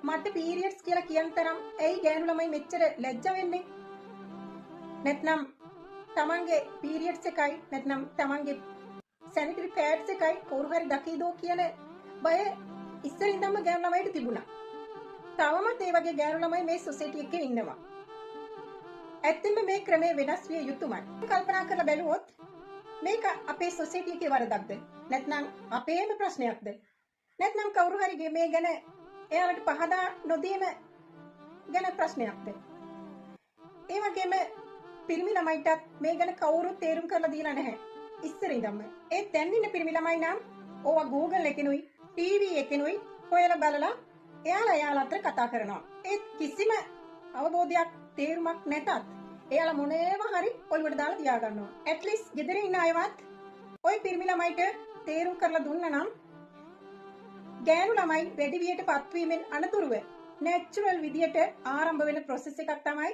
මට පීරියඩ්ස් කියලා කියන තරම් ඇයි ගෑනු ළමයි මෙච්චර ලැජ්ජ වෙන්නේ? නැත්නම් තමන්ගේ පීරියඩ්ස් එකයි නැත්නම් තමන්ගේ සැනිටරි පෑඩ්ස් එකයි කවුරු හරි දකීදෝ කියන බය ඉස්සරින්දම ගෑනු ළමයිට තිබුණා. තවමත් ඒ වගේ ගෑනු ළමයි මේ සොසයිටි එකේ ඉන්නවා. ඇත්තෙන්ම මේ ක්‍රමය වෙනස් විය යුතුමයි. කල්පනා කරලා බැලුවොත් මේක අපේ සොසයිටි එකේ වරදක්ද? නැත්නම් අපේම ප්‍රශ්නයක්ද? නැත්නම් කවුරු හරි මේ ගැන එයාලට පහදා නොදීම ගැන ප්‍රශ්නයක්ද? ඒ වගේම පිරිමි ළමයිටත් මේ ගැන කවුරුත් තේරුම් කරලා දීලා නැහැ. ඉස්සරින්දම. ඒ දැන් ඉන්න පිරිමි ළමයි නම් ඕවා Google එකෙනුයි, TV එකෙනුයි හොයලා බලලා එයාලා අතර කතා කරනවා. ඒ කිසිම අවබෝධයක් තේරුමක් නැතත් එයාලා මොනේම හරි ඔළුවට දාලා තියා ගන්නවා. at least ගෙදර ඉන්න අයවත් ওই පිරිමි ළමයිට තේරුම් කරලා දුන්නා නම් ගෑනු ළමයි වැඩි වියට පත්වීමෙන් අනතුරුව නැචරල් විදියට ආරම්භ වෙන process එකක් තමයි